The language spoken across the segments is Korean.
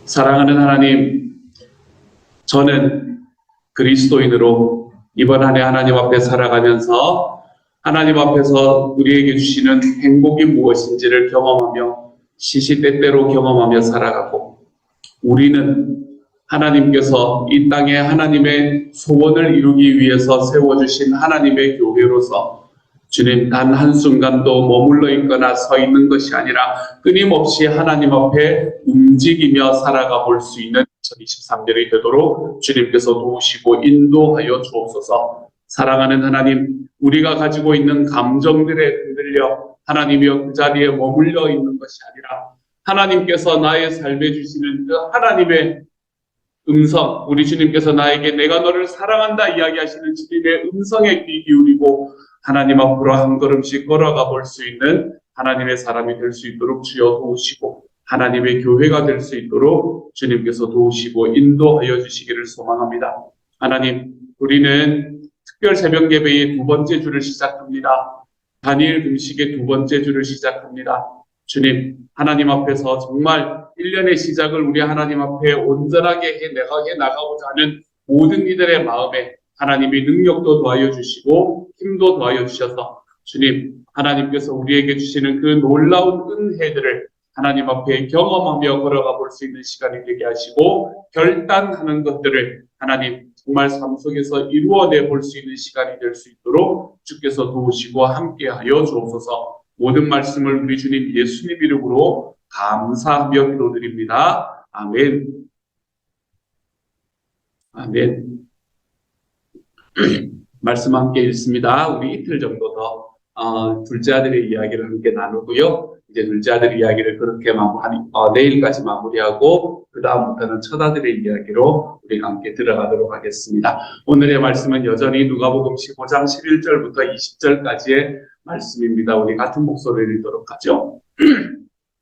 사랑하는 하나님, 저는 그리스도인으로 이번 한 해 하나님 앞에 살아가면서 하나님 앞에서 우리에게 주시는 행복이 무엇인지를 경험하며 시시때때로 경험하며 살아가고, 우리는 하나님께서 이 땅에 하나님의 소원을 이루기 위해서 세워주신 하나님의 교회로서 주님, 단 한순간도 머물러 있거나 서 있는 것이 아니라 끊임없이 하나님 앞에 움직이며 살아가 볼 수 있는 2023년이 되도록 주님께서 도우시고 인도하여 주옵소서. 사랑하는 하나님, 우리가 가지고 있는 감정들에 흔들려 하나님이여 그 자리에 머물러 있는 것이 아니라 하나님께서 나의 삶에 주시는 그 하나님의 음성, 우리 주님께서 나에게 내가 너를 사랑한다 이야기하시는 주님의 음성에 귀 기울이고 하나님 앞으로 한 걸음씩 걸어가 볼 수 있는 하나님의 사람이 될 수 있도록 주여 도우시고, 하나님의 교회가 될 수 있도록 주님께서 도우시고 인도하여 주시기를 소망합니다. 하나님, 우리는 특별 새벽 예배의 두 번째 주를 시작합니다. 다니엘 금식의 두 번째 주를 시작합니다. 주님, 하나님 앞에서 정말 1년의 시작을 우리 하나님 앞에 온전하게 해 나가고자 하는 모든 이들의 마음에 하나님이 능력도 더하여 주시고 힘도 더하여 주셔서 주님, 하나님께서 우리에게 주시는 그 놀라운 은혜들을 하나님 앞에 경험하며 걸어가 볼 수 있는 시간이 되게 하시고, 결단하는 것들을 하나님 정말 삶 속에서 이루어내 볼 수 있는 시간이 될 수 있도록 주께서 도우시고 함께하여 주옵소서. 모든 말씀을 우리 주님 예수님 이름으로 감사하며 기도드립니다. 아멘. 아멘. 말씀 함께 읽습니다. 우리 이틀 정도 더 둘째 아들의 이야기를 함께 나누고요. 이제 둘째 아들의 이야기를 그렇게 내일까지 마무리하고 그 다음부터는 첫 아들의 이야기로 우리가 함께 들어가도록 하겠습니다. 오늘의 말씀은 여전히 누가복음 15장 11절부터 20절까지의 말씀입니다. 우리 같은 목소리를 읽도록 하죠.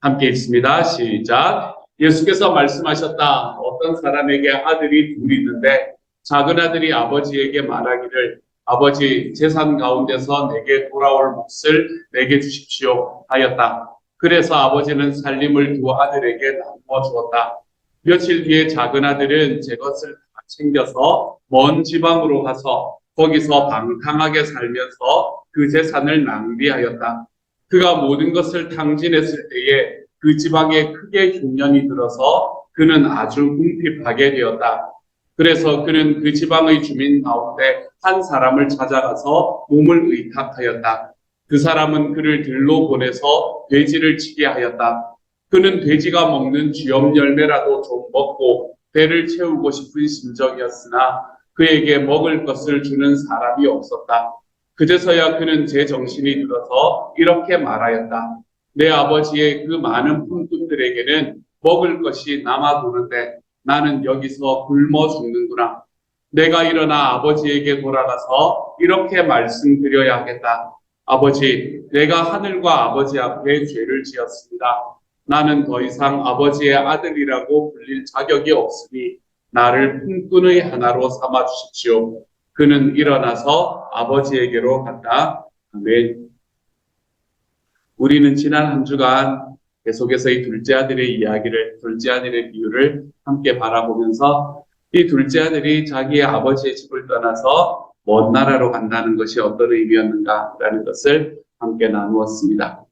함께 읽습니다. 시작. 예수께서 말씀하셨다. 어떤 사람에게 아들이 둘이 있는데 작은 아들이 아버지에게 말하기를, 아버지, 재산 가운데서 내게 돌아올 몫을 내게 주십시오 하였다. 그래서 아버지는 살림을 두 아들에게 나누어 주었다. 며칠 뒤에 작은 아들은 제 것을 다 챙겨서 먼 지방으로 가서 거기서 방탕하게 살면서 그 재산을 낭비하였다. 그가 모든 것을 탕진했을 때에 그 지방에 크게 흉년이 들어서 그는 아주 궁핍하게 되었다. 그래서 그는 그 지방의 주민 가운데 한 사람을 찾아가서 몸을 의탁하였다. 그 사람은 그를 들로 보내서 돼지를 치게 하였다. 그는 돼지가 먹는 쥐염 열매라도 좀 먹고 배를 채우고 싶은 심정이었으나 그에게 먹을 것을 주는 사람이 없었다. 그제서야 그는 제 정신이 들어서 이렇게 말하였다. 내 아버지의 그 많은 품꾼들에게는 먹을 것이 남아도는데 나는 여기서 굶어 죽는구나. 내가 일어나 아버지에게 돌아가서 이렇게 말씀드려야 하겠다. 아버지, 내가 하늘과 아버지 앞에 죄를 지었습니다. 나는 더 이상 아버지의 아들이라고 불릴 자격이 없으니 나를 품꾼의 하나로 삼아 주십시오. 그는 일어나서 아버지에게로 갔다. 아멘. 우리는 지난 한 주간 계속해서 이 둘째 아들의 이야기를, 둘째 아들의 비유를 함께 바라보면서 이 둘째 아들이 자기의 아버지의 집을 떠나서 먼 나라로 간다는 것이 어떤 의미였는가라는 것을 함께 나누었습니다.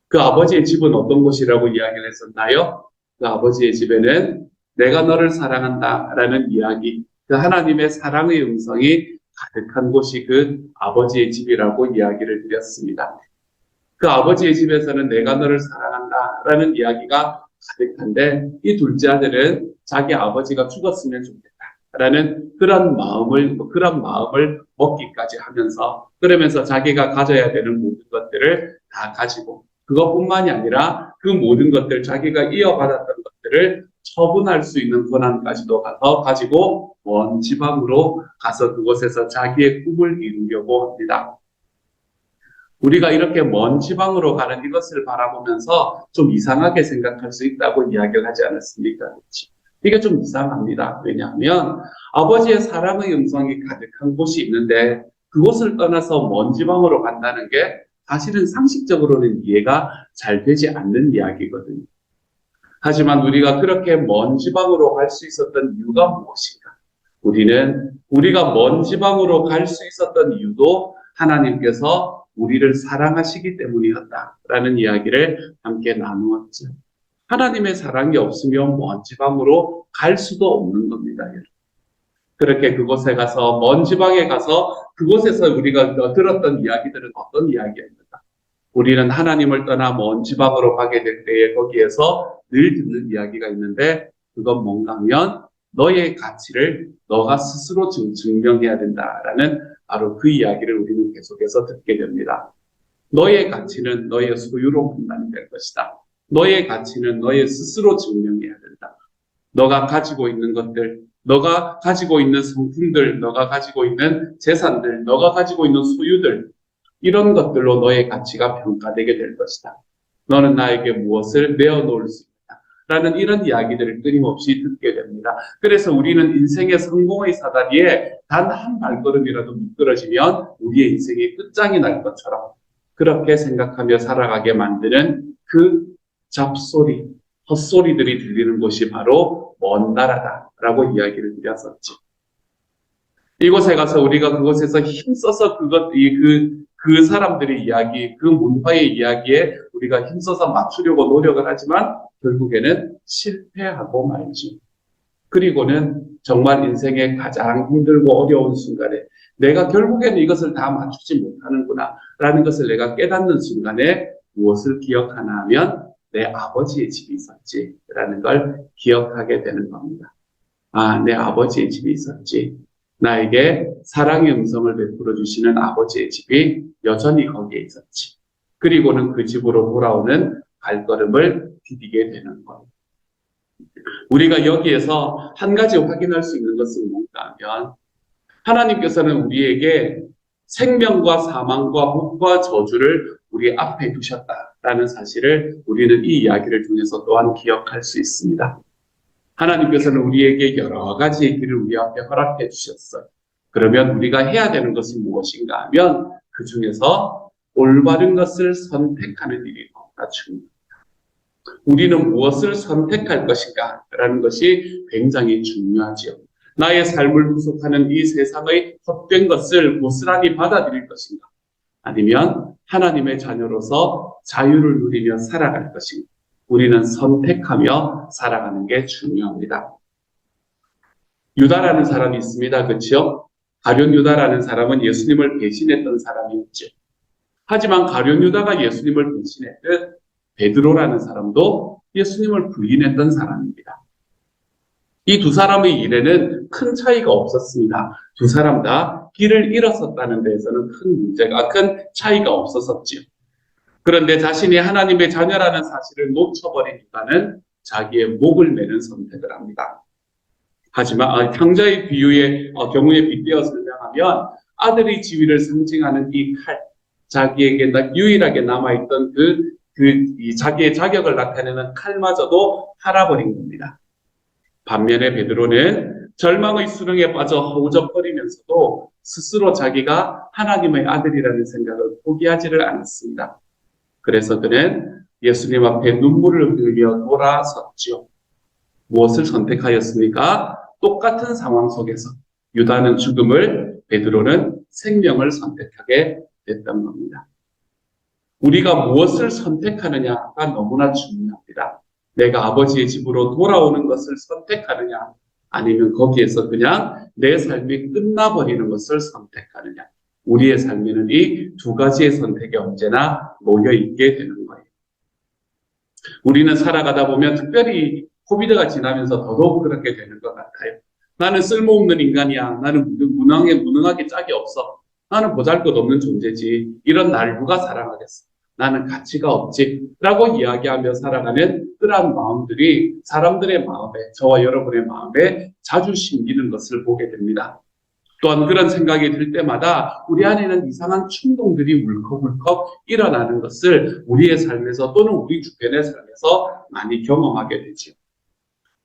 그 아버지의 집은 어떤 곳이라고 이야기를 했었나요? 그 아버지의 집에는 내가 너를 사랑한다라는 이야기, 그 하나님의 사랑의 음성이 가득한 곳이 그 아버지의 집이라고 이야기를 드렸습니다. 그 아버지의 집에서는 내가 너를 사랑한다라는 이야기가 가득한데, 이 둘째 아들은 자기 아버지가 죽었으면 좋겠다라는 그런 마음을 먹기까지 하면서, 그러면서 자기가 가져야 되는 모든 것들을 다 가지고, 그것뿐만이 아니라 그 모든 것들, 자기가 이어받았던 것들을 처분할 수 있는 권한까지도 가지고 먼 지방으로 가서 그곳에서 자기의 꿈을 이루려고 합니다. 우리가 이렇게 먼 지방으로 가는 이것을 바라보면서 좀 이상하게 생각할 수 있다고 이야기를 하지 않았습니까? 이게 좀 이상합니다. 왜냐하면 아버지의 사랑의 음성이 가득한 곳이 있는데 그곳을 떠나서 먼 지방으로 간다는 게 사실은 상식적으로는 이해가 잘 되지 않는 이야기거든요. 하지만 우리가 그렇게 먼 지방으로 갈 수 있었던 이유가 무엇인가? 우리가 먼 지방으로 갈 수 있었던 이유도 하나님께서 우리를 사랑하시기 때문이었다라는 이야기를 함께 나누었죠. 하나님의 사랑이 없으면 먼 지방으로 갈 수도 없는 겁니다. 그렇게 그곳에 가서, 먼 지방에 가서 그곳에서 우리가 들었던 이야기들은 어떤 이야기입니까? 우리는 하나님을 떠나 먼 지방으로 가게 될 때에 거기에서 늘 듣는 이야기가 있는데, 그건 뭔가 하면 너의 가치를 너가 스스로 증명해야 된다라는 바로 그 이야기를 우리는 계속해서 듣게 됩니다. 너의 가치는 너의 소유로 판단이 될 것이다. 너의 가치는 너의 스스로 증명해야 된다. 너가 가지고 있는 것들, 너가 가지고 있는 성품들, 너가 가지고 있는 재산들, 너가 가지고 있는 소유들, 이런 것들로 너의 가치가 평가되게 될 것이다. 너는 나에게 무엇을 내어놓을 수 있다. 라는 이런 이야기들을 끊임없이 듣게 됩니다. 그래서 우리는 인생의 성공의 사다리에 단 한 발걸음이라도 미끄러지면 우리의 인생이 끝장이 날 것처럼 그렇게 생각하며 살아가게 만드는 그 잡소리, 헛소리들이 들리는 곳이 바로 먼 나라다라고 이야기를 드렸었지. 이곳에 가서 우리가 그곳에서 힘써서 그 사람들의 이야기, 그 문화의 이야기에 우리가 힘써서 맞추려고 노력을 하지만 결국에는 실패하고 말지. 그리고는 정말 인생의 가장 힘들고 어려운 순간에 내가 결국에는 이것을 다 맞추지 못하는구나 라는 것을 내가 깨닫는 순간에 무엇을 기억하나 하면 내 아버지의 집이 있었지 라는 걸 기억하게 되는 겁니다. 아, 내 아버지의 집이 있었지. 나에게 사랑의 음성을 베풀어 주시는 아버지의 집이 여전히 거기에 있었지. 그리고는 그 집으로 돌아오는 발걸음을 디디게 되는 것. 우리가 여기에서 한 가지 확인할 수 있는 것은 뭔가 하면 하나님께서는 우리에게 생명과 사망과 복과 저주를 우리 앞에 두셨다라는 사실을 우리는 이 이야기를 통해서 또한 기억할 수 있습니다. 하나님께서는 우리에게 여러 가지의 길을 우리 앞에 허락해 주셨어요. 그러면 우리가 해야 되는 것이 무엇인가 하면 그 중에서 올바른 것을 선택하는 일이 너무나 중요합니다. 우리는 무엇을 선택할 것인가 라는 것이 굉장히 중요하지요. 나의 삶을 구속하는 이 세상의 헛된 것을 고스란히 받아들일 것인가? 아니면 하나님의 자녀로서 자유를 누리며 살아갈 것인가? 우리는 선택하며 살아가는 게 중요합니다. 유다라는 사람이 있습니다. 그렇죠? 가룟 유다라는 사람은 예수님을 배신했던 사람이었죠. 하지만 가룟 유다가 예수님을 배신했듯 베드로라는 사람도 예수님을 부인했던 사람입니다. 이 두 사람의 일에는 큰 차이가 없었습니다. 두 사람 다 길을 잃었었다는 데에서는 큰 차이가 없었었지요. 그런데 자신이 하나님의 자녀라는 사실을 놓쳐버린 유다는 자기의 목을 매는 선택을 합니다. 하지만 탕자의 비유의 경우에 빗대어 설명하면 아들의 지위를 상징하는 이 칼, 자기에게 유일하게 남아있던 자기의 자격을 나타내는 칼마저도 팔아버린 겁니다. 반면에 베드로는 절망의 수렁에 빠져 허우적거리면서도 스스로 자기가 하나님의 아들이라는 생각을 포기하지를 않았습니다. 그래서 그는 예수님 앞에 눈물을 흘리며 돌아섰지요. 무엇을 선택하였습니까? 똑같은 상황 속에서 유다는 죽음을, 베드로는 생명을 선택하게 됐던 겁니다. 우리가 무엇을 선택하느냐가 너무나 중요합니다. 내가 아버지의 집으로 돌아오는 것을 선택하느냐, 아니면 거기에서 그냥 내 삶이 끝나버리는 것을 선택하느냐. 우리의 삶에는 이 두 가지의 선택이 언제나 놓여있게 되는 거예요. 우리는 살아가다 보면 특별히 코비드가 지나면서 더더욱 그렇게 되는 것 같아요. 나는 쓸모없는 인간이야. 나는 무능하게 짝이 없어. 나는 보잘것없는 존재지. 이런 날 누가 사랑하겠어. 나는 가치가 없지. 라고 이야기하며 살아가는 그러한 마음들이 사람들의 마음에, 저와 여러분의 마음에 자주 심기는 것을 보게 됩니다. 또한 그런 생각이 들 때마다 우리 안에는 이상한 충동들이 울컥울컥 일어나는 것을 우리의 삶에서 또는 우리 주변의 삶에서 많이 경험하게 되죠.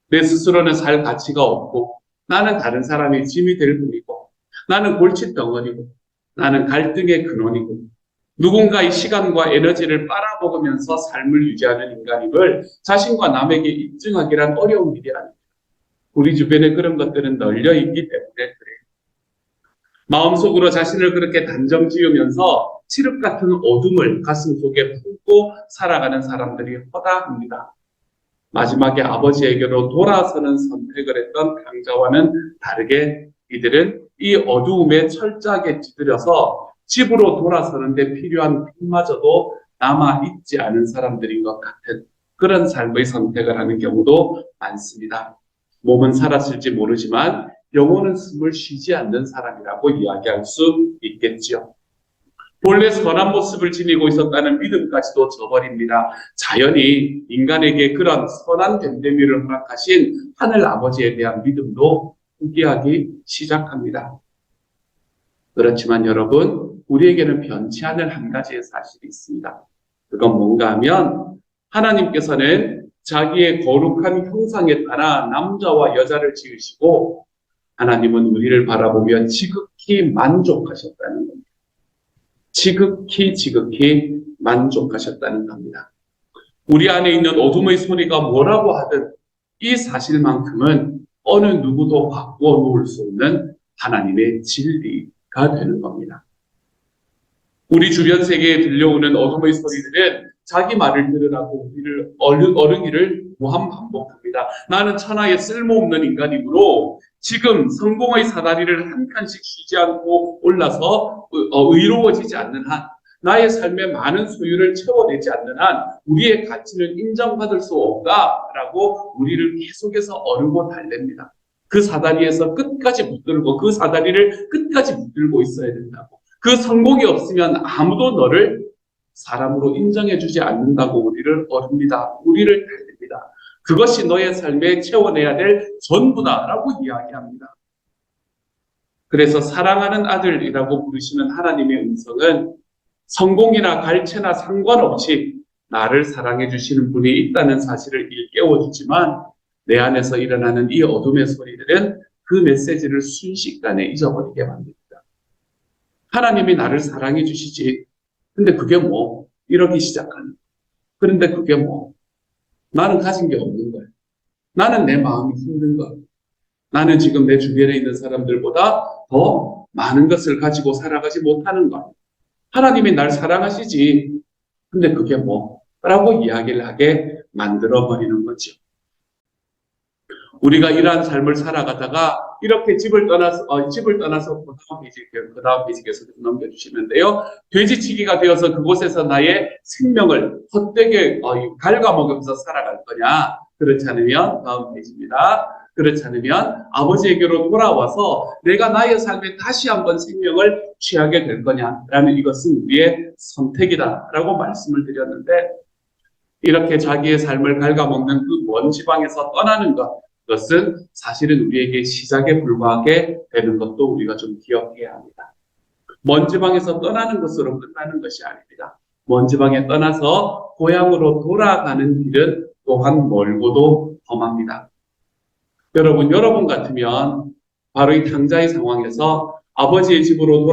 내 스스로는 살 가치가 없고 나는 다른 사람의 짐이 될 뿐이고 나는 골칫덩어리고 나는 갈등의 근원이고 누군가의 시간과 에너지를 빨아먹으면서 삶을 유지하는 인간임을 자신과 남에게 입증하기란 어려운 일이 아닙니다. 우리 주변에 그런 것들은 널려 있기 때문에 그래요. 마음속으로 자신을 그렇게 단정 지으면서 칠흑 같은 어둠을 가슴속에 품고 살아가는 사람들이 허다합니다. 마지막에 아버지에게로 돌아서는 선택을 했던 강자와는 다르게 이들은 이 어두움에 철저하게 찌들여서 집으로 돌아서는데 필요한 빛마저도 남아있지 않은 사람들인 것 같은 그런 삶의 선택을 하는 경우도 많습니다. 몸은 살았을지 모르지만 영혼은 숨을 쉬지 않는 사람이라고 이야기할 수 있겠지요. 본래 선한 모습을 지니고 있었다는 믿음까지도 저버립니다. 자연히 인간에게 그런 선한 됨됨이를 허락하신 하늘 아버지에 대한 믿음도 포기하기 시작합니다. 그렇지만 여러분, 우리에게는 변치 않을 한 가지의 사실이 있습니다. 그건 뭔가 하면 하나님께서는 자기의 거룩한 형상에 따라 남자와 여자를 지으시고 하나님은 우리를 바라보며 지극히 만족하셨다는 겁니다. 지극히 만족하셨다는 겁니다. 우리 안에 있는 어둠의 소리가 뭐라고 하든 이 사실만큼은 어느 누구도 바꾸어 놓을 수 없는 하나님의 진리가 되는 겁니다. 우리 주변 세계에 들려오는 어둠의 소리들은 자기 말을 들으라고 우리를 어른이를 무한 반복합니다. 나는 천하에 쓸모없는 인간이므로 지금 성공의 사다리를 한 칸씩 쉬지 않고 올라서 의로워지지 않는 한, 나의 삶의 많은 소유를 채워내지 않는 한 우리의 가치는 인정받을 수 없다라고 우리를 계속해서 어르고 달랩니다. 그 사다리에서 끝까지 붙들고 그 사다리를 끝까지 붙들고 있어야 된다고. 그 성공이 없으면 아무도 너를 사람으로 인정해주지 않는다고 우리를 어릅니다. 우리를 달랩니다. 그것이 너의 삶에 채워내야 될 전부다라고 이야기합니다. 그래서 사랑하는 아들이라고 부르시는 하나님의 음성은 성공이나 갈채나 상관없이 나를 사랑해 주시는 분이 있다는 사실을 일깨워주지만 내 안에서 일어나는 이 어둠의 소리들은 그 메시지를 순식간에 잊어버리게 만듭니다. 하나님이 나를 사랑해 주시지. 근데 그게 뭐? 이러기 시작하는. 그런데 그게 뭐? 나는 가진 게 없는 거야. 나는 내 마음이 힘든 거야. 나는 지금 내 주변에 있는 사람들보다 더 많은 것을 가지고 살아가지 못하는 거야. 하나님이 날 사랑하시지. 근데 그게 뭐? 라고 이야기를 하게 만들어버리는 거죠. 우리가 이러한 삶을 살아가다가 이렇게 집을 떠나서 그 다음 페이지 계속 넘겨주시면 돼요. 돼지치기가 되어서 그곳에서 나의 생명을 헛되게 갉아먹으면서 살아갈 거냐? 그렇지 않으면 다음 페이지입니다. 그렇지 않으면 아버지에게로 돌아와서 내가 나의 삶에 다시 한번 생명을 취하게 될 거냐라는 이것은 우리의 선택이다라고 말씀을 드렸는데 이렇게 자기의 삶을 갉아먹는 그 먼 지방에서 떠나는 것, 그것은 사실은 우리에게 시작에 불과하게 되는 것도 우리가 좀 기억해야 합니다. 먼 지방에서 떠나는 것으로 끝나는 것이 아닙니다. 먼 지방에 떠나서 고향으로 돌아가는 길은 또한 멀고도 험합니다. 여러분 같으면 바로 이 당자의 상황에서 아버지의 집으로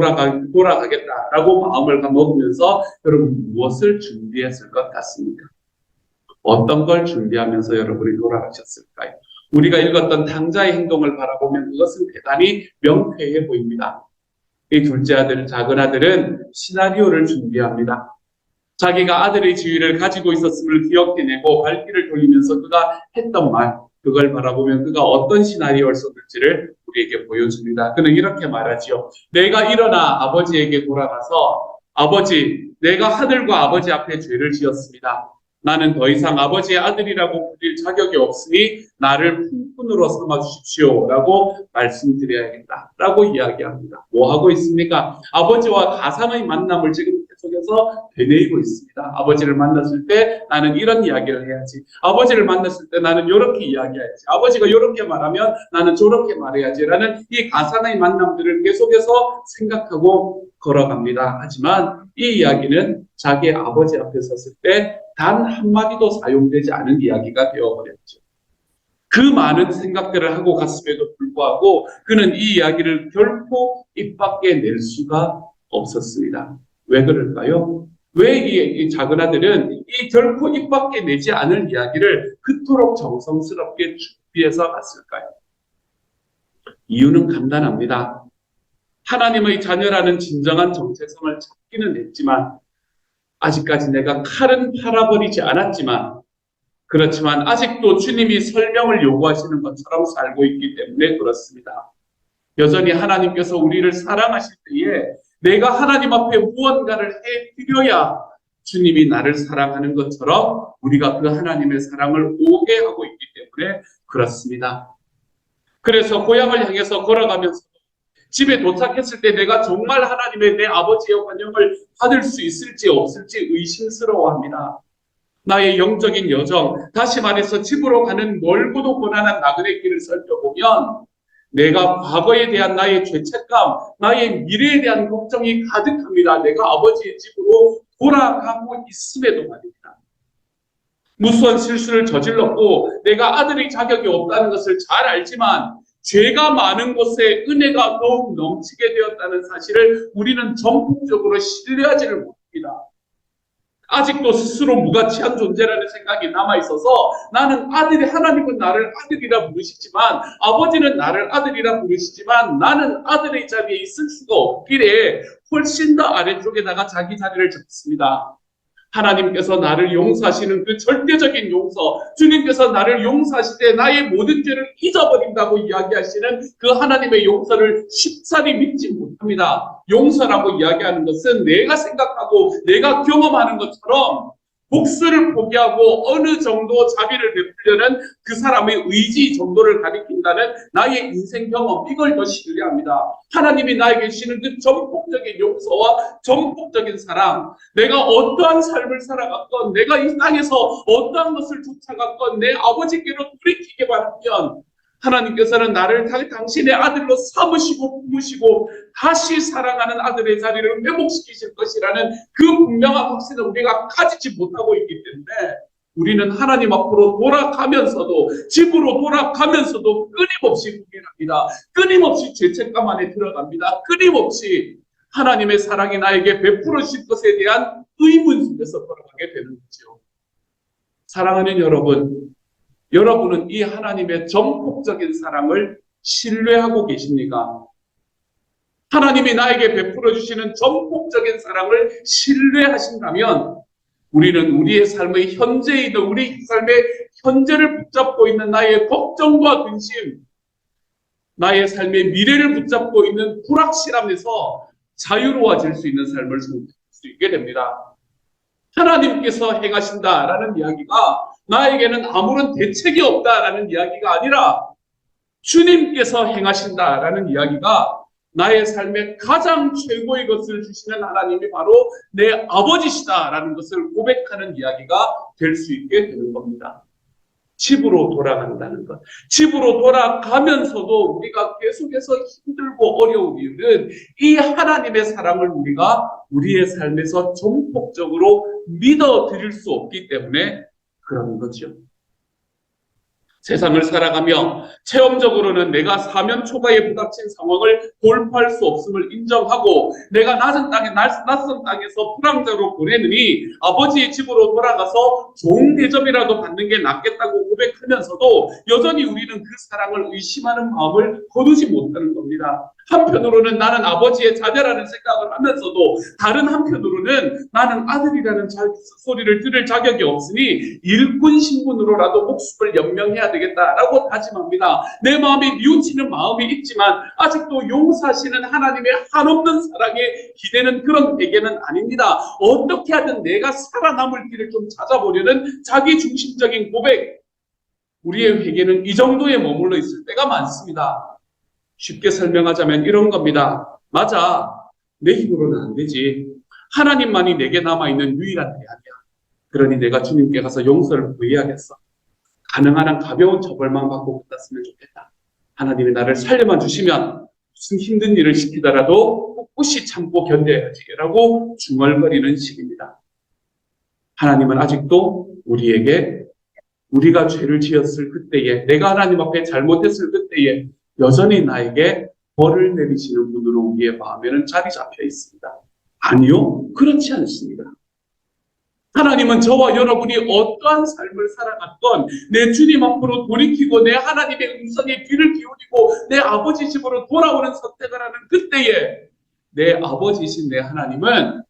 돌아가겠다라고 마음을 먹으면서 여러분 무엇을 준비했을 것 같습니까? 어떤 걸 준비하면서 여러분이 돌아가셨을까요? 우리가 읽었던 당자의 행동을 바라보면 그것은 대단히 명쾌해 보입니다. 이 둘째 아들, 작은 아들은 시나리오를 준비합니다. 자기가 아들의 지위를 가지고 있었음을 기억해내고 발길을 돌리면서 그가 했던 말, 그걸 바라보면 그가 어떤 시나리오를 썼을지를 우리에게 보여줍니다. 그는 이렇게 말하지요. 내가 일어나 아버지에게 돌아가서 아버지, 내가 하늘과 아버지 앞에 죄를 지었습니다. 나는 더 이상 아버지의 아들이라고 부릴 자격이 없으니 나를 품꾼으로 삼아주십시오 라고 말씀드려야겠다라고 이야기합니다. 뭐 하고 있습니까? 아버지와 가상의 만남을 지금 계속해서 되뇌이고 있습니다. 아버지를 만났을 때 나는 이런 이야기를 해야지. 아버지를 만났을 때 나는 이렇게 이야기해야지. 아버지가 이렇게 말하면 나는 저렇게 말해야지라는 이 가상의 만남들을 계속해서 생각하고 걸어갑니다. 하지만 이 이야기는 자기 아버지 앞에 섰을 때 단 한마디도 사용되지 않은 이야기가 되어버렸죠. 그 많은 생각들을 하고 갔음에도 불구하고 그는 이 이야기를 결코 입 밖에 낼 수가 없었습니다. 왜 그럴까요? 왜 이 작은 아들은 이 결코 입 밖에 내지 않을 이야기를 그토록 정성스럽게 준비해서 갔을까요? 이유는 간단합니다. 하나님의 자녀라는 진정한 정체성을 찾기는 했지만, 아직까지 내가 칼은 팔아버리지 않았지만, 그렇지만 아직도 주님이 설명을 요구하시는 것처럼 살고 있기 때문에 그렇습니다. 여전히 하나님께서 우리를 사랑하실 때에 내가 하나님 앞에 무언가를 해드려야 주님이 나를 사랑하는 것처럼 우리가 그 하나님의 사랑을 오해하고 있기 때문에 그렇습니다. 그래서 고향을 향해서 걸어가면서 집에 도착했을 때 내가 정말 하나님의 내 아버지의 환영을 받을 수 있을지 없을지 의심스러워합니다. 나의 영적인 여정, 다시 말해서 집으로 가는 멀고도 고난한 나그네 길을 살펴보면 내가 과거에 대한 나의 죄책감, 나의 미래에 대한 걱정이 가득합니다. 내가 아버지의 집으로 돌아가고 있음에도 말입니다. 무수한 실수를 저질렀고 내가 아들의 자격이 없다는 것을 잘 알지만 죄가 많은 곳에 은혜가 더욱 넘치게 되었다는 사실을 우리는 전폭적으로 신뢰하지를 못합니다. 아직도 스스로 무가치한 존재라는 생각이 남아있어서 나는 하나님은 나를 아들이라 부르시지만, 아버지는 나를 아들이라 부르시지만 나는 아들의 자리에 있을 수가 없기에 훨씬 더 아래쪽에다가 자기 자리를 잡습니다. 하나님께서 나를 용서하시는 그 절대적인 용서, 주님께서 나를 용서하실 때 나의 모든 죄를 잊어버린다고 이야기하시는 그 하나님의 용서를 쉽사리 믿지 못합니다. 용서라고 이야기하는 것은 내가 생각하고 내가 경험하는 것처럼 복수를 포기하고 어느 정도 자비를 베풀려는 그 사람의 의지 정도를 가리킨다는 나의 인생 경험, 이걸 더 신뢰합니다. 하나님이 나에게 주시는 그 전폭적인 용서와 전폭적인 사랑, 내가 어떠한 삶을 살아갔건, 내가 이 땅에서 어떠한 것을 쫓아갔건 내 아버지께로 돌이키게만 하면 하나님께서는 나를 당신의 아들로 삼으시고 품으시고 다시 사랑하는 아들의 자리를 회복시키실 것이라는 그 분명한 확신을 우리가 가지지 못하고 있기 때문에 우리는 하나님 앞으로 돌아가면서도, 집으로 돌아가면서도 끊임없이 고민합니다. 끊임없이 죄책감 안에 들어갑니다. 끊임없이 하나님의 사랑이 나에게 베풀어 주실 것에 대한 의문 속에서 걸어가게 되는 거죠. 사랑하는 여러분, 여러분은 이 하나님의 전폭적인 사랑을 신뢰하고 계십니까? 하나님이 나에게 베풀어 주시는 전폭적인 사랑을 신뢰하신다면 우리는 우리의 삶의 현재이든 우리 삶의 현재를 붙잡고 있는 나의 걱정과 근심, 나의 삶의 미래를 붙잡고 있는 불확실함에서 자유로워질 수 있는 삶을 선택할 수 있게 됩니다. 하나님께서 행하신다라는 이야기가 나에게는 아무런 대책이 없다라는 이야기가 아니라 주님께서 행하신다라는 이야기가 나의 삶의 가장 최고의 것을 주시는 하나님이 바로 내 아버지시다라는 것을 고백하는 이야기가 될 수 있게 되는 겁니다. 집으로 돌아간다는 것. 집으로 돌아가면서도 우리가 계속해서 힘들고 어려운 이유는 이 하나님의 사랑을 우리가 우리의 삶에서 전폭적으로 믿어드릴 수 없기 때문에 그런 거죠. 세상을 살아가며 체험적으로는 내가 사면 초가에 부닥친 상황을 돌파할 수 없음을 인정하고 내가 낯선 땅에서 불황자로 보내느니 아버지의 집으로 돌아가서 좋은 대접이라도 받는 게 낫겠다고 고백하면서도 여전히 우리는 그 사랑을 의심하는 마음을 거두지 못하는 겁니다. 한편으로는 나는 아버지의 자녀라는 생각을 하면서도 다른 한편으로는 나는 아들이라는 소리를 들을 자격이 없으니 일꾼 신분으로라도 목숨을 연명해야 되겠다라고 다짐합니다. 내 마음에 뉘우치는 마음이 있지만 아직도 용서하시는 하나님의 한없는 사랑에 기대는 그런 회개는 아닙니다. 어떻게 하든 내가 살아남을 길을 좀 찾아보려는 자기중심적인 고백, 우리의 회개는 이 정도에 머물러 있을 때가 많습니다. 쉽게 설명하자면 이런 겁니다. 맞아, 내 힘으로는 안 되지. 하나님만이 내게 남아있는 유일한 대안이야. 그러니 내가 주님께 가서 용서를 구해야겠어. 가능한 한 가벼운 처벌만 받고 끝났으면 좋겠다. 하나님이 나를 살려만 주시면 무슨 힘든 일을 시키더라도 꿋꿋이 참고 견뎌야지 라고 중얼거리는 식입니다. 하나님은 아직도 우리에게 우리가 죄를 지었을 그때에, 내가 하나님 앞에 잘못했을 그때에 여전히 나에게 벌을 내리시는 분으로 우리의 마음에는 자리 잡혀 있습니다. 아니요, 그렇지 않습니다. 하나님은 저와 여러분이 어떠한 삶을 살아갔건 내 주님 앞으로 돌이키고 내 하나님의 음성에 귀를 기울이고 내 아버지 집으로 돌아오는 선택을 하는 그때에 내 아버지이신 내 하나님은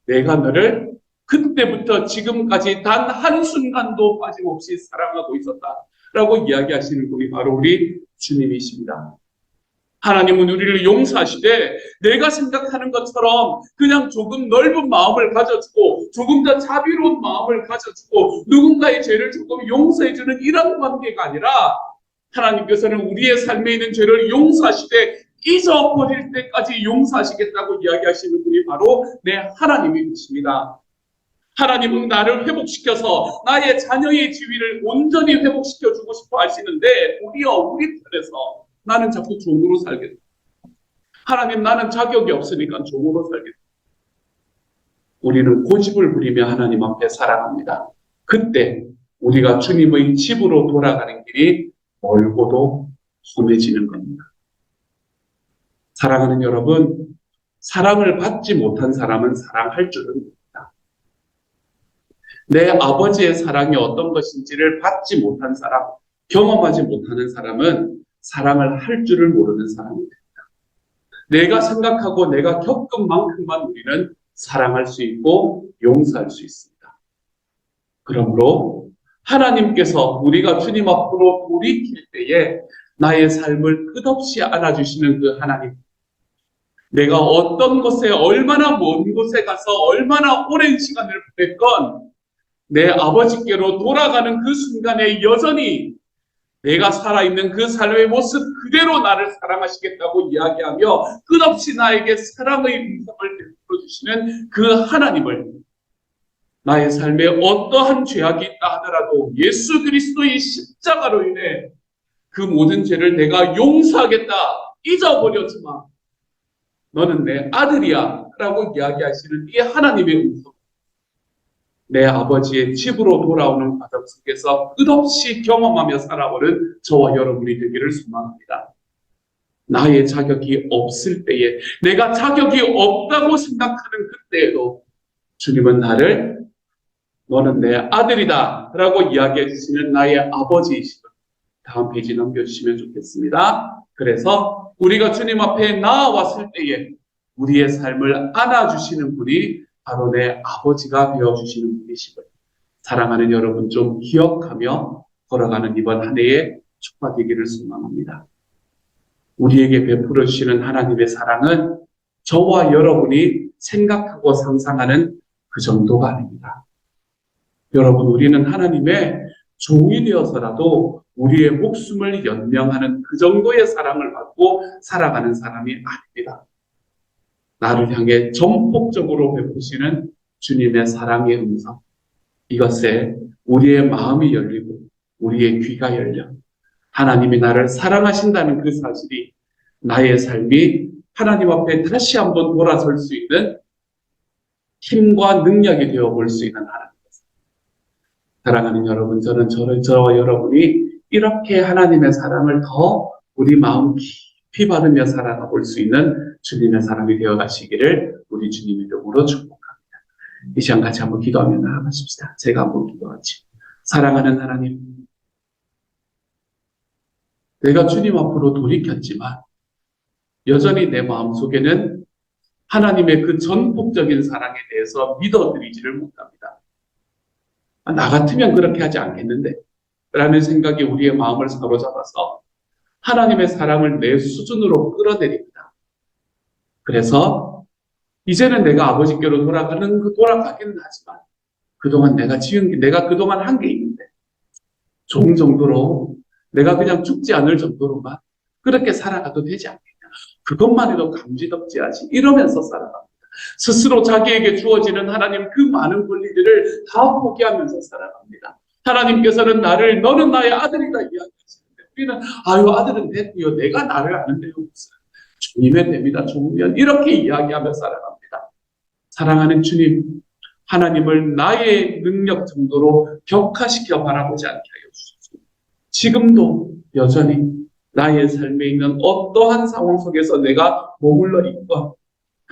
내가 너를 그때부터 지금까지 단 한순간도 빠짐없이 사랑하고 있었다라고 이야기하시는 분이 바로 우리 주님이십니다. 하나님은 우리를 용서하시되 내가 생각하는 것처럼 그냥 조금 넓은 마음을 가져주고 조금 더 자비로운 마음을 가져주고 누군가의 죄를 조금 용서해주는 이런 관계가 아니라 하나님께서는 우리의 삶에 있는 죄를 용서하시되 잊어버릴 때까지 용서하시겠다고 이야기하시는 분이 바로 내 하나님이십니다. 하나님은 나를 회복시켜서 나의 자녀의 지위를 온전히 회복시켜주고 싶어 하시는데 도리어 우리 편에서 나는 자꾸 종으로 살겠다. 하나님, 나는 자격이 없으니까 종으로 살겠다. 우리는 고집을 부리며 하나님 앞에 살아갑니다. 그때 우리가 주님의 집으로 돌아가는 길이 멀고도 험해지는 겁니다. 사랑하는 여러분, 사랑을 받지 못한 사람은 사랑할 줄은 모릅니다. 내 아버지의 사랑이 어떤 것인지를 받지 못한 사람, 경험하지 못하는 사람은 사랑을 할 줄을 모르는 사람입니다. 내가 생각하고 내가 겪은 만큼만 우리는 사랑할 수 있고 용서할 수 있습니다. 그러므로 하나님께서 우리가 주님 앞으로 돌이킬 때에 나의 삶을 끝없이 안아주시는 그 하나님, 내가 어떤 곳에 얼마나 먼 곳에 가서 얼마나 오랜 시간을 보냈건 내 아버지께로 돌아가는 그 순간에 여전히 내가 살아있는 그 삶의 모습 그대로 나를 사랑하시겠다고 이야기하며 끝없이 나에게 사랑의 음성을 베풀어 주시는 그 하나님을 나의 삶에 어떠한 죄악이 있다 하더라도 예수 그리스도의 십자가로 인해 그 모든 죄를 내가 용서하겠다, 잊어버렸지 마, 너는 내 아들이야 라고 이야기하시는 이 하나님의 음성, 내 아버지의 집으로 돌아오는 과정 속에서 끝없이 경험하며 살아오는 저와 여러분이 되기를 소망합니다. 나의 자격이 없을 때에, 내가 자격이 없다고 생각하는 그때에도 주님은 나를 너는 내 아들이다 라고 이야기해 주시는 나의 아버지이시고, 다음 페이지 넘겨주시면 좋겠습니다. 그래서 우리가 주님 앞에 나아왔을 때에 우리의 삶을 안아주시는 분이 바로 내 아버지가 되어주시는 분이시고요. 사랑하는 여러분, 좀 기억하며 걸어가는 이번 한 해의 축복되기를 소망합니다. 우리에게 베풀어 주시는 하나님의 사랑은 저와 여러분이 생각하고 상상하는 그 정도가 아닙니다. 여러분, 우리는 하나님의 종이 되어서라도 우리의 목숨을 연명하는 그 정도의 사랑을 받고 살아가는 사람이 아닙니다. 나를 향해 전폭적으로 베푸시는 주님의 사랑의 음성, 이것에 우리의 마음이 열리고 우리의 귀가 열려 하나님이 나를 사랑하신다는 그 사실이 나의 삶이 하나님 앞에 다시 한번 돌아설 수 있는 힘과 능력이 되어 볼 수 있는 하나님입니다. 사랑하는 여러분, 저는 저와 여러분이 이렇게 하나님의 사랑을 더 우리 마음 깊이 받으며 살아가 볼 수 있는 주님의 사람이 되어 가시기를 우리 주님의 이름으로 축복합니다. 이 시간 같이 한번 기도하며 나아가십시다. 제가 한번 기도하지. 사랑하는 하나님, 내가 주님 앞으로 돌이켰지만 여전히 내 마음속에는 하나님의 그 전폭적인 사랑에 대해서 믿어드리지를 못합니다. 나 같으면 그렇게 하지 않겠는데 라는 생각이 우리의 마음을 사로잡아서 하나님의 사랑을 내 수준으로 끌어내립니다. 그래서 이제는 내가 아버지께로 돌아가기는 하지만 그동안 내가 지은 게, 내가 그동안 한 게 있는데 종 정도로 내가 그냥 죽지 않을 정도로만 그렇게 살아가도 되지 않겠냐. 그것만 해도 감지덕지하지. 이러면서 살아갑니다. 스스로 자기에게 주어지는 하나님 그 많은 권리들을 다 포기하면서 살아갑니다. 하나님께서는 나를 너는 나의 아들이다 이야기하시는데 우리는 아유 아들은 됐고요. 내가 나를 아는데요. 종이면 됩니다. 종이면 이렇게 이야기하며 살아갑니다. 사랑하는 주님, 하나님을 나의 능력 정도로 격화시켜 바라보지 않게 하여 주십시오. 지금도 여전히 나의 삶에 있는 어떠한 상황 속에서 내가 머물러 있건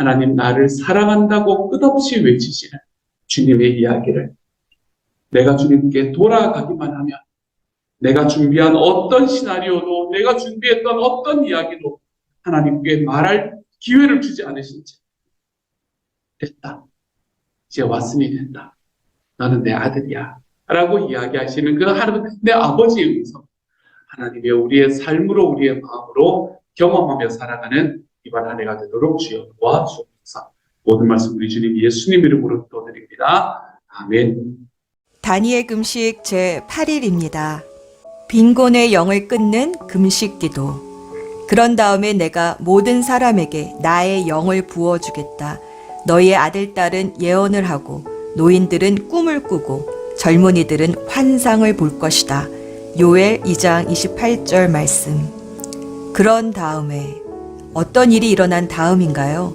하나님 나를 사랑한다고 끝없이 외치시는 주님의 이야기를 내가 주님께 돌아가기만 하면 내가 준비한 어떤 시나리오도 내가 준비했던 어떤 이야기도 하나님께 말할 기회를 주지 않으신 채 됐다. 이제 왔으니 된다. 너는 내 아들이야. 라고 이야기하시는 그 하나님, 내 아버지의 음성. 하나님의 우리의 삶으로 우리의 마음으로 경험하며 살아가는 이번 한 해가 되도록 주여 도와주옵소서. 모든 말씀 우리 주님 예수님 이름으로 기도드립니다. 아멘. 다니엘 금식 제8일입니다. 빈곤의 영을 끊는 금식 기도. 그런 다음에 내가 모든 사람에게 나의 영을 부어주겠다. 너희의 아들, 딸은 예언을 하고 노인들은 꿈을 꾸고 젊은이들은 환상을 볼 것이다. 요엘 2장 28절 말씀. 그런 다음에 어떤 일이 일어난 다음인가요?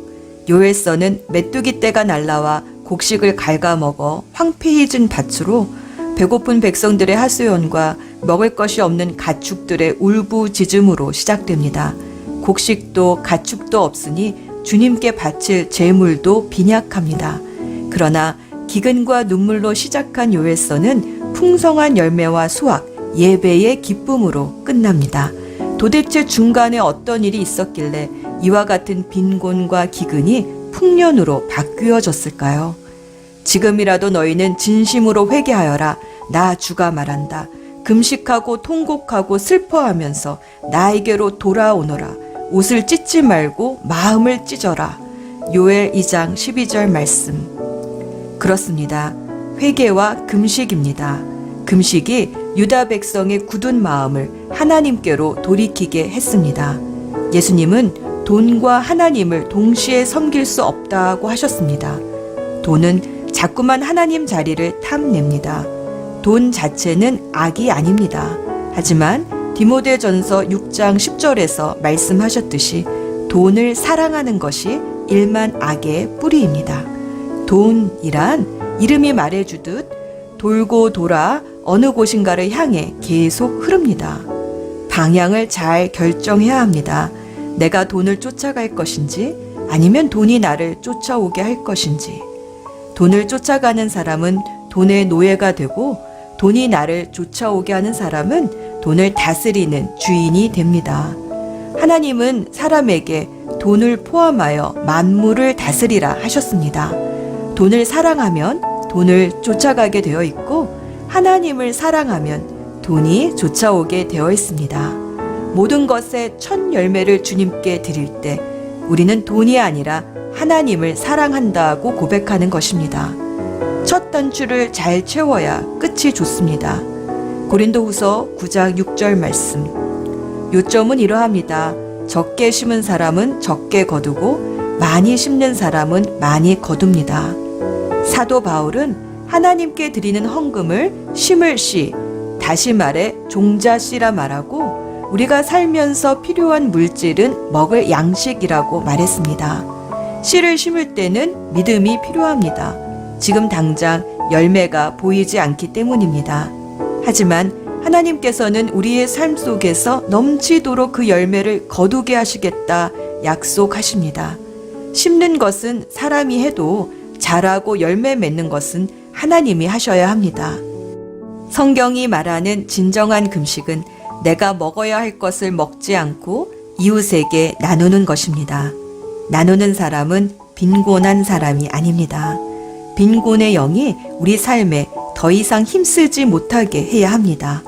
요엘서는 메뚜기 떼가 날라와 곡식을 갉아먹어 황폐해진 밭으로 배고픈 백성들의 하소연과 먹을 것이 없는 가축들의 울부짖음으로 시작됩니다. 곡식도 가축도 없으니 주님께 바칠 제물도 빈약합니다. 그러나 기근과 눈물로 시작한 요엘서는 풍성한 열매와 수확, 예배의 기쁨으로 끝납니다. 도대체 중간에 어떤 일이 있었길래 이와 같은 빈곤과 기근이 풍년으로 바뀌어졌을까요? 지금이라도 너희는 진심으로 회개하여라. 나 주가 말한다. 금식하고 통곡하고 슬퍼하면서 나에게로 돌아오너라. 옷을 찢지 말고 마음을 찢어라. 요엘 2장 12절 말씀. 그렇습니다. 회개와 금식입니다. 금식이 유다 백성의 굳은 마음을 하나님께로 돌이키게 했습니다. 예수님은 돈과 하나님을 동시에 섬길 수 없다고 하셨습니다. 돈은 자꾸만 하나님 자리를 탐냅니다. 돈 자체는 악이 아닙니다. 하지만 디모데전서 6장 10절에서 말씀하셨듯이 돈을 사랑하는 것이 일만 악의 뿌리입니다. 돈이란 이름이 말해주듯 돌고 돌아 어느 곳인가를 향해 계속 흐릅니다. 방향을 잘 결정해야 합니다. 내가 돈을 쫓아갈 것인지 아니면 돈이 나를 쫓아오게 할 것인지. 돈을 쫓아가는 사람은 돈의 노예가 되고 돈이 나를 쫓아오게 하는 사람은 돈을 다스리는 주인이 됩니다. 하나님은 사람에게 돈을 포함하여 만물을 다스리라 하셨습니다. 돈을 사랑하면 돈을 쫓아가게 되어 있고 하나님을 사랑하면 돈이 쫓아오게 되어 있습니다. 모든 것의 첫 열매를 주님께 드릴 때 우리는 돈이 아니라 하나님을 사랑한다고 고백하는 것입니다. 첫 단추를 잘 채워야 끝이 좋습니다. 고린도후서 9장 6절 말씀. 요점은 이러합니다. 적게 심은 사람은 적게 거두고 많이 심는 사람은 많이 거둡니다. 사도 바울은 하나님께 드리는 헌금을 심을 씨, 다시 말해 종자 씨라 말하고 우리가 살면서 필요한 물질은 먹을 양식이라고 말했습니다. 씨를 심을 때는 믿음이 필요합니다. 지금 당장 열매가 보이지 않기 때문입니다. 하지만 하나님께서는 우리의 삶 속에서 넘치도록 그 열매를 거두게 하시겠다 약속하십니다. 심는 것은 사람이 해도 자라고 열매 맺는 것은 하나님이 하셔야 합니다. 성경이 말하는 진정한 금식은 내가 먹어야 할 것을 먹지 않고 이웃에게 나누는 것입니다. 나누는 사람은 빈곤한 사람이 아닙니다. 빈곤의 영이 우리 삶에 더 이상 힘쓰지 못하게 해야 합니다.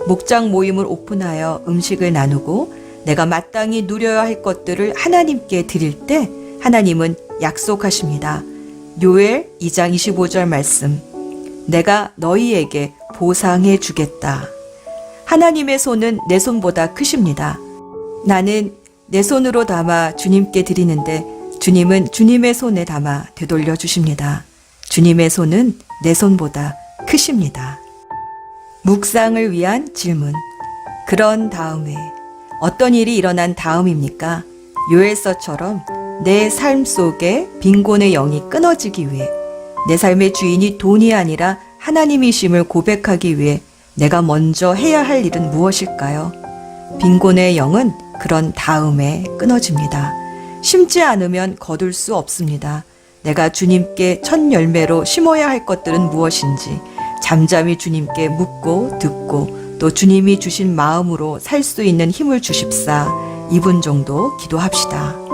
목장 모임을 오픈하여 음식을 나누고 내가 마땅히 누려야 할 것들을 하나님께 드릴 때 하나님은 약속하십니다. 요엘 2장 25절 말씀. 내가 너희에게 보상해 주겠다. 하나님의 손은 내 손보다 크십니다. 나는 내 손으로 담아 주님께 드리는데 주님은 주님의 손에 담아 되돌려 주십니다. 주님의 손은 내 손보다 크십니다. 묵상을 위한 질문. 그런 다음에 어떤 일이 일어난 다음입니까? 요엘서처럼 내 삶 속에 빈곤의 영이 끊어지기 위해 내 삶의 주인이 돈이 아니라 하나님이심을 고백하기 위해 내가 먼저 해야 할 일은 무엇일까요? 빈곤의 영은 그런 다음에 끊어집니다. 심지 않으면 거둘 수 없습니다. 내가 주님께 첫 열매로 심어야 할 것들은 무엇인지 잠잠히 주님께 묻고 듣고 또 주님이 주신 마음으로 살 수 있는 힘을 주십사 2분 정도 기도합시다.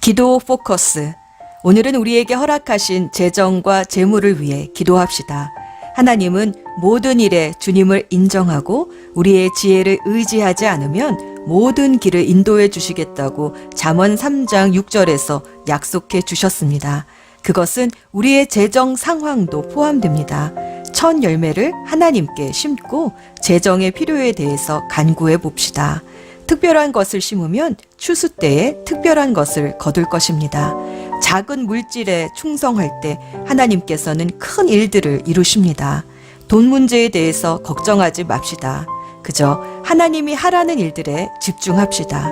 기도 포커스. 오늘은 우리에게 허락하신 재정과 재물을 위해 기도합시다. 하나님은 모든 일에 주님을 인정하고 우리의 지혜를 의지하지 않으면 모든 길을 인도해 주시겠다고 잠언 3장 6절에서 약속해 주셨습니다. 그것은 우리의 재정 상황도 포함됩니다. 첫 열매를 하나님께 심고 재정의 필요에 대해서 간구해 봅시다. 특별한 것을 심으면 추수 때에 특별한 것을 거둘 것입니다. 작은 물질에 충성할 때 하나님께서는 큰 일들을 이루십니다. 돈 문제에 대해서 걱정하지 맙시다. 그저 하나님이 하라는 일들에 집중합시다.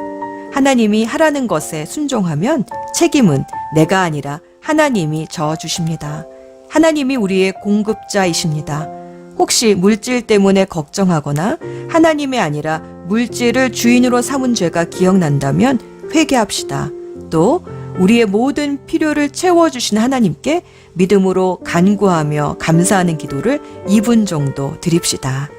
하나님이 하라는 것에 순종하면 책임은 내가 아니라 하나님이 져주십니다. 하나님이 우리의 공급자이십니다. 혹시 물질 때문에 걱정하거나 하나님이 아니라 물질을 주인으로 삼은 죄가 기억난다면 회개합시다. 또 우리의 모든 필요를 채워주신 하나님께 믿음으로 간구하며 감사하는 기도를 2분 정도 드립시다.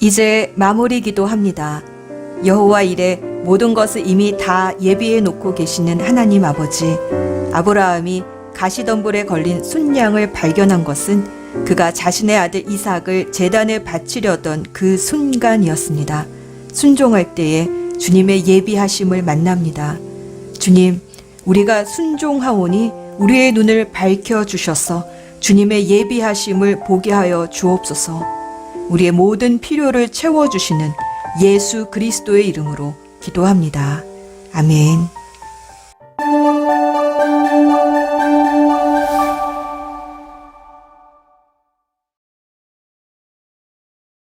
이제 마무리 기도합니다. 여호와 이레 모든 것을 이미 다 예비해 놓고 계시는 하나님 아버지, 아브라함이 가시덤불에 걸린 순양을 발견한 것은 그가 자신의 아들 이삭을 제단에 바치려던 그 순간이었습니다. 순종할 때에 주님의 예비하심을 만납니다. 주님, 우리가 순종하오니 우리의 눈을 밝혀 주셔서 주님의 예비하심을 보게 하여 주옵소서. 우리의 모든 필요를 채워주시는 예수 그리스도의 이름으로 기도합니다. 아멘.